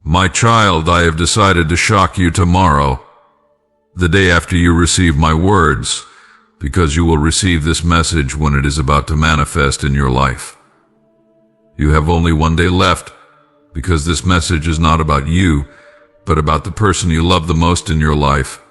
My child, I have decided to shock you tomorrow, the day after you receive my words, because you will receive this message when it is about to manifest in your life. You have only one day left, because this message is not about you, but about the person you love the most in your life.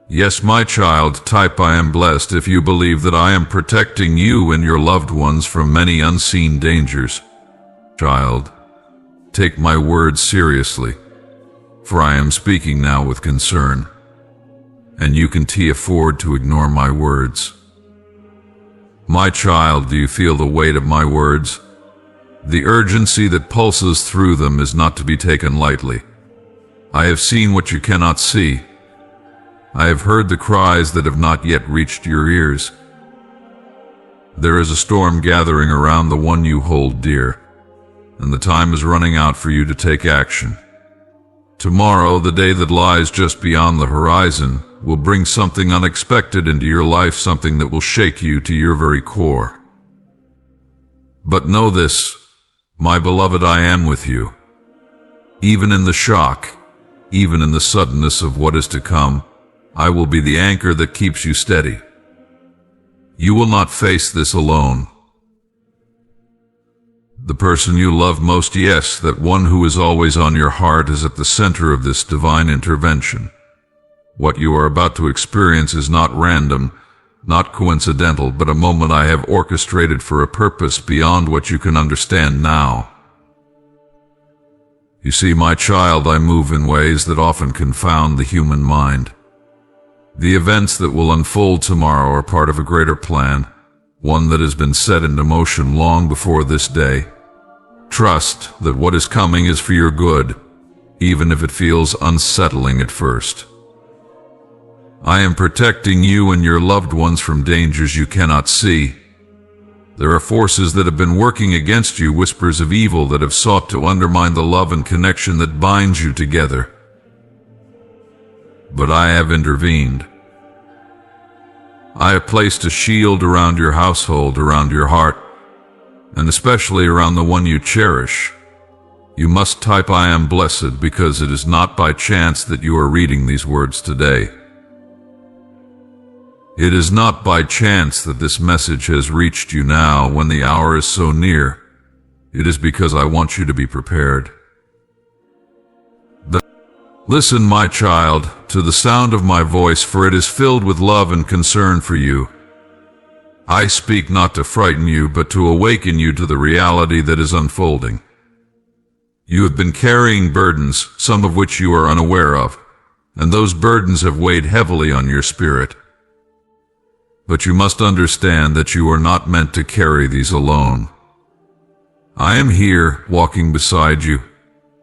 Yes, my child, type I am blessed if you believe that I am protecting you and your loved ones from many unseen dangers. Child, take my words seriously, for I am speaking now with concern, and you can afford to ignore my words. My child, do you feel the weight of my words? The urgency that pulses through them is not to be taken lightly. I have seen what you cannot see. I have heard the cries that have not yet reached your ears. There is a storm gathering around the one you hold dear, and the time is running out for you to take action. Tomorrow, the day that lies just beyond the horizon, will bring something unexpected into your life, something that will shake you to your very core. But know this, my beloved, I am with you. Even in the shock, even in the suddenness of what is to come, I will be the anchor that keeps you steady. You will not face this alone. The person you love most, yes, that one who is always on your heart, is at the center of this divine intervention. What you are about to experience is not random, not coincidental, but a moment I have orchestrated for a purpose beyond what you can understand now. You see, my child, I move in ways that often confound the human mind. The events that will unfold tomorrow are part of a greater plan, one that has been set into motion long before this day. Trust that what is coming is for your good, even if it feels unsettling at first. I am protecting you and your loved ones from dangers you cannot see. There are forces that have been working against you, whispers of evil that have sought to undermine the love and connection that binds you together. But I have intervened. I have placed a shield around your household, around your heart, and especially around the one you cherish. You must type I am blessed, because it is not by chance that you are reading these words today. It is not by chance that this message has reached you now when the hour is so near. It is because I want you to be prepared. Listen, my child, to the sound of my voice, for it is filled with love and concern for you. I speak not to frighten you, but to awaken you to the reality that is unfolding. You have been carrying burdens, some of which you are unaware of, and those burdens have weighed heavily on your spirit. But you must understand that you are not meant to carry these alone. I am here, walking beside you,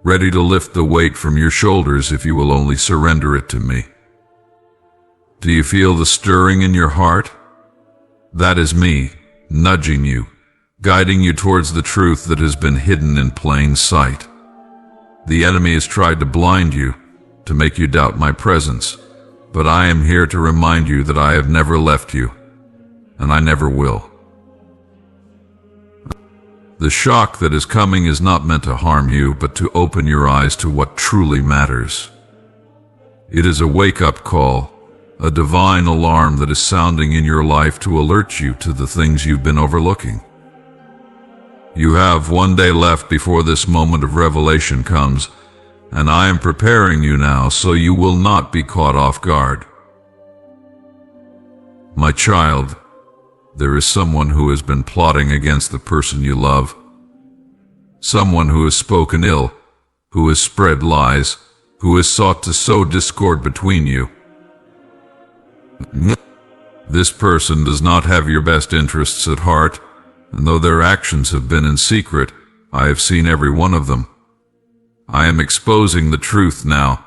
ready to lift the weight from your shoulders if you will only surrender it to me. Do you feel the stirring in your heart? That is me, nudging you, guiding you towards the truth that has been hidden in plain sight. The enemy has tried to blind you, to make you doubt my presence, but I am here to remind you that I have never left you, and I never will. The shock that is coming is not meant to harm you, but to open your eyes to what truly matters. It is a wake-up call, a divine alarm that is sounding in your life to alert you to the things you've been overlooking. You have one day left before this moment of revelation comes, and I am preparing you now so you will not be caught off guard. My child, there is someone who has been plotting against the person you love. Someone who has spoken ill, who has spread lies, who has sought to sow discord between you. This person does not have your best interests at heart, and though their actions have been in secret, I have seen every one of them. I am exposing the truth now,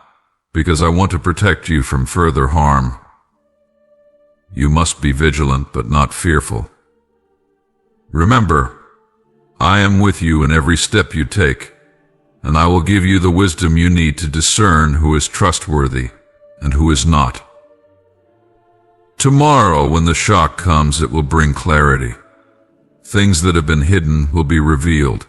because I want to protect you from further harm. You must be vigilant but not fearful. Remember, I am with you in every step you take, and I will give you the wisdom you need to discern who is trustworthy and who is not. Tomorrow, when the shock comes, it will bring clarity. Things that have been hidden will be revealed.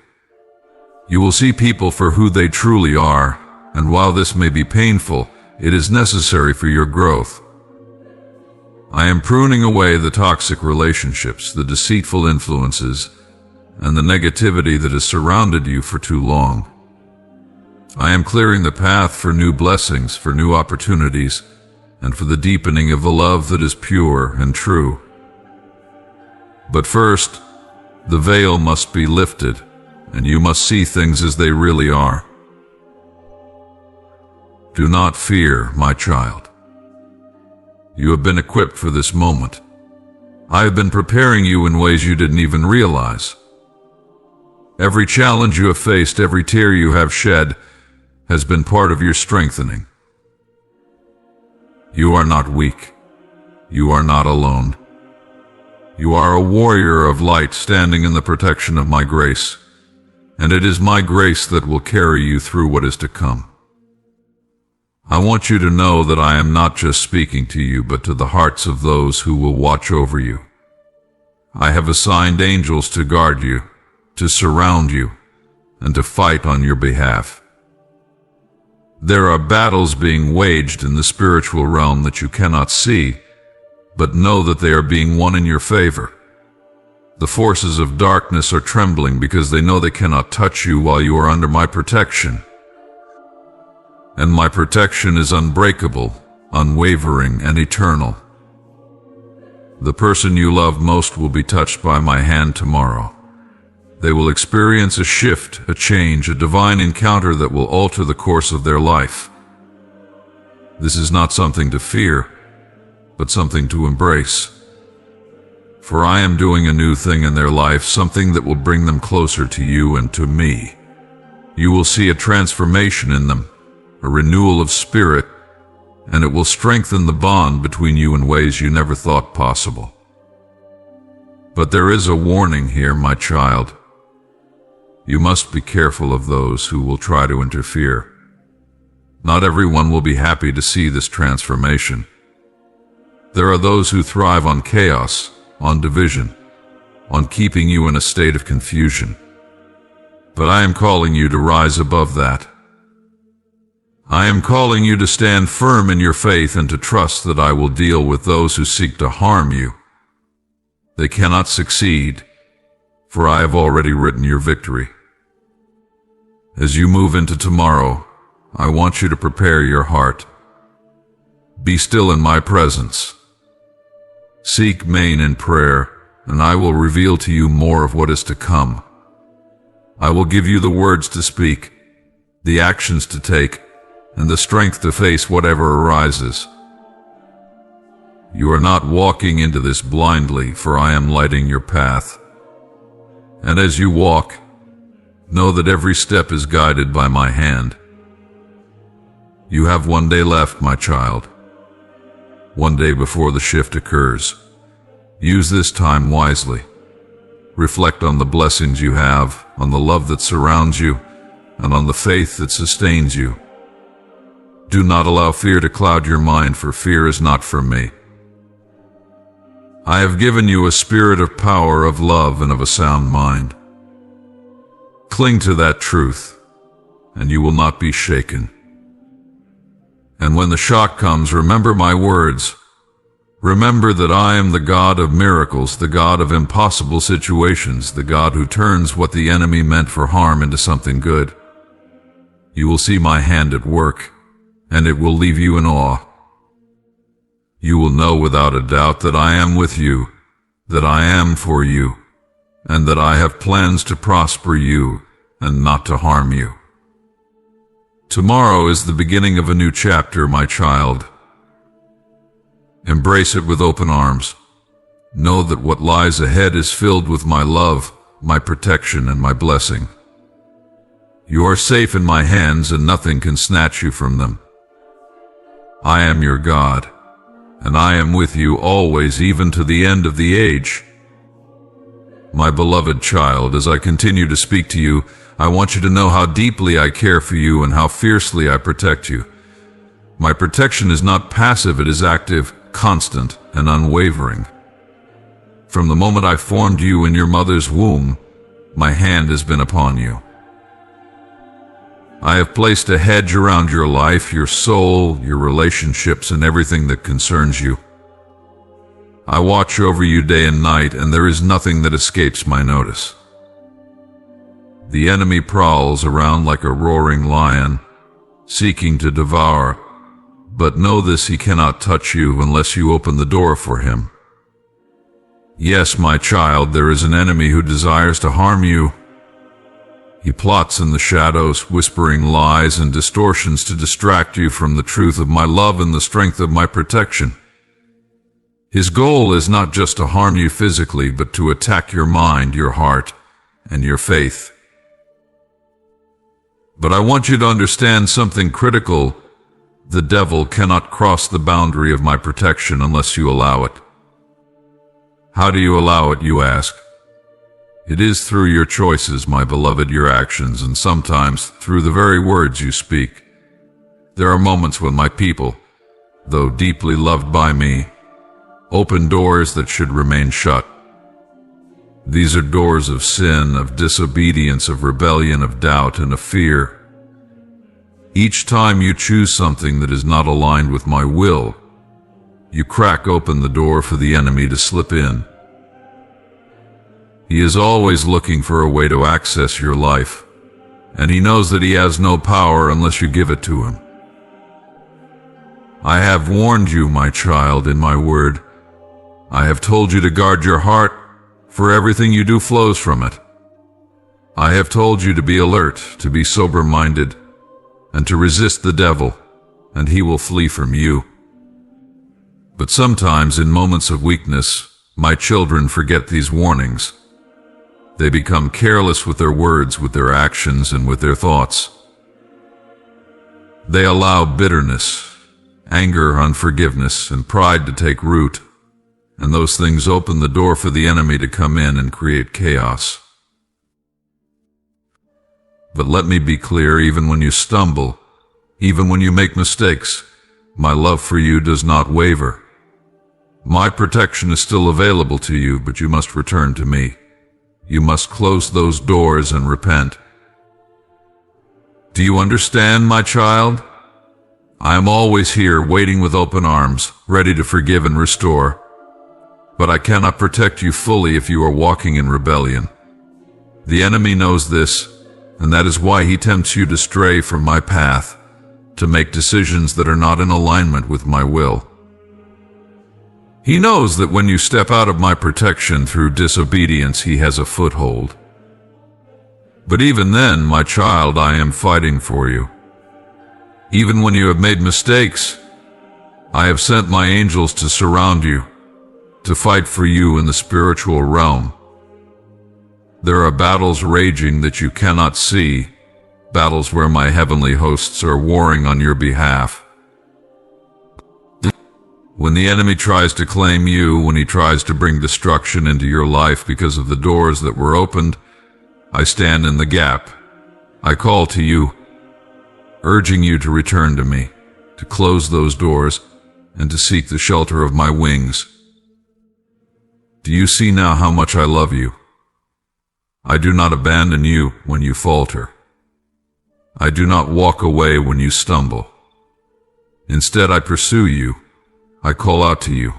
You will see people for who they truly are, and while this may be painful, it is necessary for your growth. I am pruning away the toxic relationships, the deceitful influences, and the negativity that has surrounded you for too long. I am clearing the path for new blessings, for new opportunities, and for the deepening of the love that is pure and true. But first, the veil must be lifted, and you must see things as they really are. Do not fear, my child. You have been equipped for this moment. I have been preparing you in ways you didn't even realize. Every challenge you have faced, every tear you have shed, has been part of your strengthening. You are not weak. You are not alone. You are a warrior of light standing in the protection of my grace, and it is my grace that will carry you through what is to come. I want you to know that I am not just speaking to you, but to the hearts of those who will watch over you. I have assigned angels to guard you, to surround you, and to fight on your behalf. There are battles being waged in the spiritual realm that you cannot see, but know that they are being won in your favor. The forces of darkness are trembling because they know they cannot touch you while you are under my protection. And my protection is unbreakable, unwavering, and eternal. The person you love most will be touched by my hand tomorrow. They will experience a shift, a change, a divine encounter that will alter the course of their life. This is not something to fear, but something to embrace. For I am doing a new thing in their life, something that will bring them closer to you and to me. You will see a transformation in them, a renewal of spirit, and it will strengthen the bond between you in ways you never thought possible. But there is a warning here, my child. You must be careful of those who will try to interfere. Not everyone will be happy to see this transformation. There are those who thrive on chaos, on division, on keeping you in a state of confusion. But I am calling you to rise above that. I am calling you to stand firm in your faith and to trust that I will deal with those who seek to harm you. They cannot succeed, for I have already written your victory. As you move into tomorrow, I want you to prepare your heart. Be still in my presence. Seek me in prayer, and I will reveal to you more of what is to come. I will give you the words to speak, the actions to take, and the strength to face whatever arises. You are not walking into this blindly, for I am lighting your path. And as you walk, know that every step is guided by my hand. You have one day left, my child. One day before the shift occurs. Use this time wisely. Reflect on the blessings you have, on the love that surrounds you, and on the faith that sustains you. Do not allow fear to cloud your mind, for fear is not from me. I have given you a spirit of power, of love, and of a sound mind. Cling to that truth, and you will not be shaken. And when the shock comes, remember my words. Remember that I am the God of miracles, the God of impossible situations, the God who turns what the enemy meant for harm into something good. You will see my hand at work, and it will leave you in awe. You will know without a doubt that I am with you, that I am for you, and that I have plans to prosper you and not to harm you. Tomorrow is the beginning of a new chapter, my child. Embrace it with open arms. Know that what lies ahead is filled with my love, my protection, and my blessing. You are safe in my hands, and nothing can snatch you from them. I am your God, and I am with you always, even to the end of the age. My beloved child, as I continue to speak to you, I want you to know how deeply I care for you and how fiercely I protect you. My protection is not passive, it is active, constant, and unwavering. From the moment I formed you in your mother's womb, my hand has been upon you. I have placed a hedge around your life, your soul, your relationships, and everything that concerns you. I watch over you day and night, and there is nothing that escapes my notice. The enemy prowls around like a roaring lion, seeking to devour, but know this: he cannot touch you unless you open the door for him. Yes, my child, there is an enemy who desires to harm you. He plots in the shadows, whispering lies and distortions to distract you from the truth of my love and the strength of my protection. His goal is not just to harm you physically, but to attack your mind, your heart, and your faith. But I want you to understand something critical. The devil cannot cross the boundary of my protection unless you allow it. How do you allow it, you ask? It is through your choices, my beloved, your actions, and sometimes through the very words you speak. There are moments when my people, though deeply loved by me, open doors that should remain shut. These are doors of sin, of disobedience, of rebellion, of doubt, and of fear. Each time you choose something that is not aligned with my will, you crack open the door for the enemy to slip in. He is always looking for a way to access your life, and he knows that he has no power unless you give it to him. I have warned you, my child, in my word. I have told you to guard your heart, for everything you do flows from it. I have told you to be alert, to be sober-minded, and to resist the devil, and he will flee from you. But sometimes, in moments of weakness, my children forget these warnings. They become careless with their words, with their actions, and with their thoughts. They allow bitterness, anger, unforgiveness, and pride to take root, and those things open the door for the enemy to come in and create chaos. But let me be clear, even when you stumble, even when you make mistakes, my love for you does not waver. My protection is still available to you, but you must return to me. You must close those doors and repent. Do you understand, my child? I am always here, waiting with open arms, ready to forgive and restore. But I cannot protect you fully if you are walking in rebellion. The enemy knows this, and that is why he tempts you to stray from my path, to make decisions that are not in alignment with my will. He knows that when you step out of my protection through disobedience, he has a foothold. But even then, my child, I am fighting for you. Even when you have made mistakes, I have sent my angels to surround you, to fight for you in the spiritual realm. There are battles raging that you cannot see, battles where my heavenly hosts are warring on your behalf. When the enemy tries to claim you, when he tries to bring destruction into your life because of the doors that were opened, I stand in the gap. I call to you, urging you to return to me, to close those doors, and to seek the shelter of my wings. Do you see now how much I love you? I do not abandon you when you falter. I do not walk away when you stumble. Instead, I pursue you. I call out to you,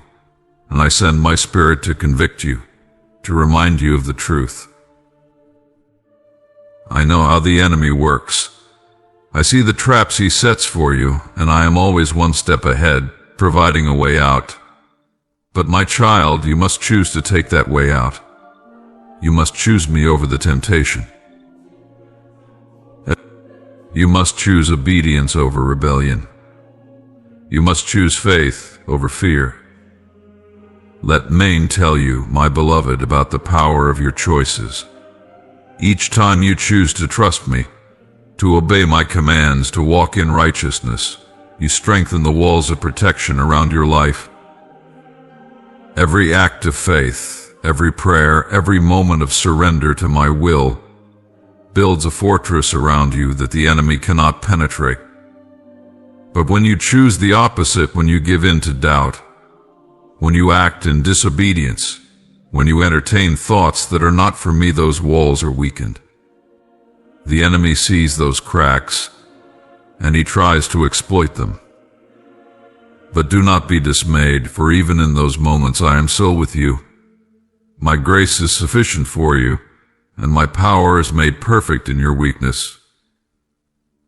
and I send my Spirit to convict you, to remind you of the truth. I know how the enemy works. I see the traps he sets for you, and I am always one step ahead, providing a way out. But my child, you must choose to take that way out. You must choose me over the temptation. You must choose obedience over rebellion. You must choose faith over fear. Let Maine tell you, my beloved, about the power of your choices. Each time you choose to trust me, to obey my commands, to walk in righteousness, you strengthen the walls of protection around your life. Every act of faith, every prayer, every moment of surrender to my will builds a fortress around you that the enemy cannot penetrate. But when you choose the opposite, when you give in to doubt, when you act in disobedience, when you entertain thoughts that are not for me, those walls are weakened. The enemy sees those cracks, and he tries to exploit them. But do not be dismayed, for even in those moments I am still with you. My grace is sufficient for you, and my power is made perfect in your weakness.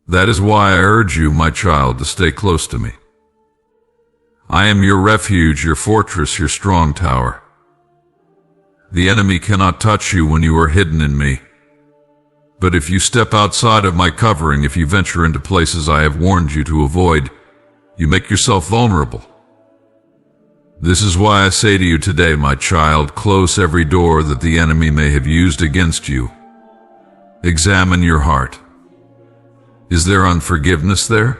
That is why I urge you, my child, to stay close to me. I am your refuge, your fortress, your strong tower. The enemy cannot touch you when you are hidden in me. But if you step outside of my covering, if you venture into places I have warned you to avoid, you make yourself vulnerable. This is why I say to you today, my child, close every door that the enemy may have used against you. Examine your heart. Is there unforgiveness there?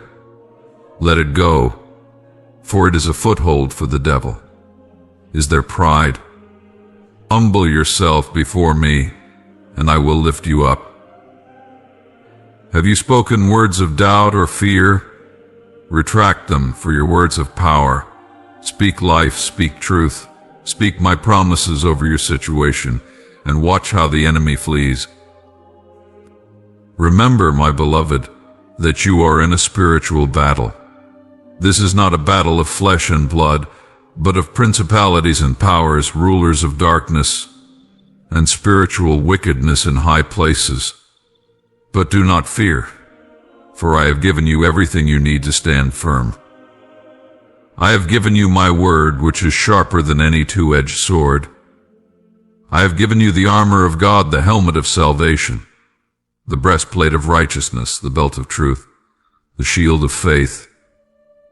Let it go, for it is a foothold for the devil. Is there pride? Humble yourself before me, and I will lift you up. Have you spoken words of doubt or fear? Retract them for your words of power. Speak life, speak truth. Speak my promises over your situation, and watch how the enemy flees. Remember, my beloved, that you are in a spiritual battle. This is not a battle of flesh and blood, but of principalities and powers, rulers of darkness, and spiritual wickedness in high places. But do not fear, for I have given you everything you need to stand firm. I have given you my word, which is sharper than any two-edged sword. I have given you the armor of God, the helmet of salvation, the breastplate of righteousness, the belt of truth, the shield of faith,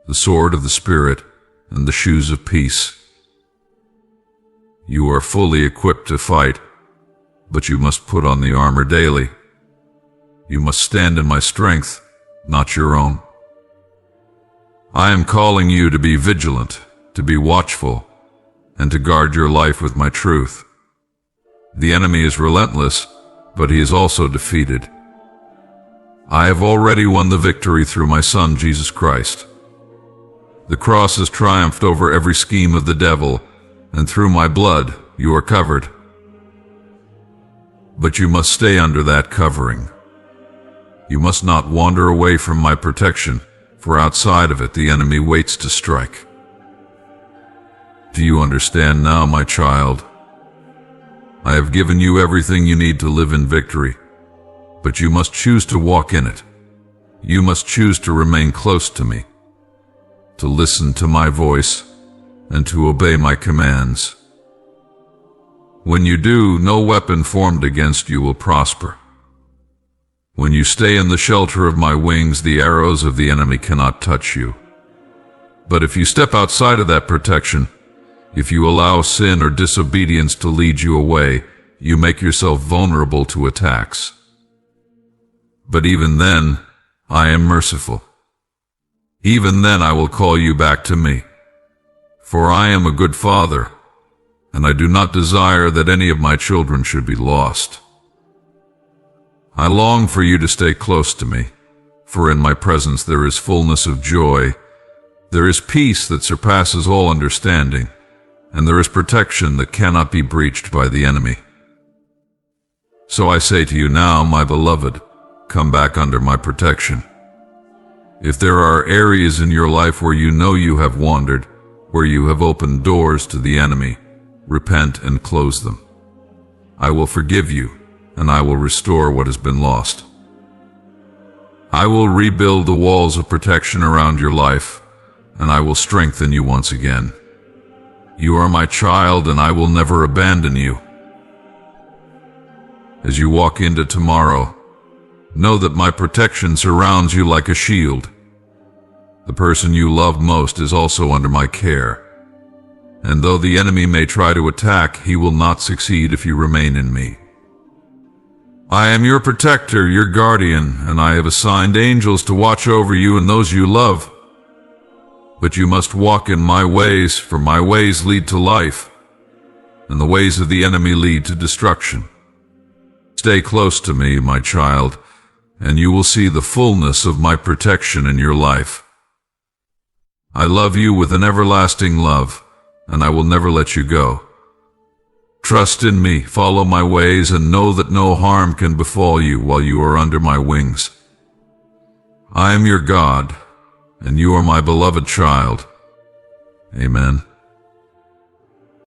the sword of the Spirit, and the shoes of peace. You are fully equipped to fight, but you must put on the armor daily. You must stand in my strength, not your own. I am calling you to be vigilant, to be watchful, and to guard your life with my truth. The enemy is relentless, but he is also defeated. I have already won the victory through my Son, Jesus Christ. The cross has triumphed over every scheme of the devil, and through my blood you are covered. But you must stay under that covering. You must not wander away from my protection, for outside of it the enemy waits to strike. Do you understand now, my child? I have given you everything you need to live in victory, but you must choose to walk in it. You must choose to remain close to me, to listen to my voice, and to obey my commands. When you do, no weapon formed against you will prosper. When you stay in the shelter of my wings, the arrows of the enemy cannot touch you. But if you step outside of that protection, if you allow sin or disobedience to lead you away, you make yourself vulnerable to attacks. But even then, I am merciful. Even then I will call you back to me. For I am a good father, and I do not desire that any of my children should be lost. I long for you to stay close to me, for in my presence there is fullness of joy. There is peace that surpasses all understanding, and there is protection that cannot be breached by the enemy. So I say to you now, my beloved, come back under my protection. If there are areas in your life where you know you have wandered, where you have opened doors to the enemy, repent and close them. I will forgive you, and I will restore what has been lost. I will rebuild the walls of protection around your life, and I will strengthen you once again. You are my child, and I will never abandon you. As you walk into tomorrow, know that my protection surrounds you like a shield. The person you love most is also under my care, and though the enemy may try to attack, he will not succeed if you remain in me. I am your protector, your guardian, and I have assigned angels to watch over you and those you love. But you must walk in my ways, for my ways lead to life, and the ways of the enemy lead to destruction. Stay close to me, my child, and you will see the fullness of my protection in your life. I love you with an everlasting love, and I will never let you go. Trust in me, follow my ways, and know that no harm can befall you while you are under my wings. I am your God, and you are my beloved child. Amen.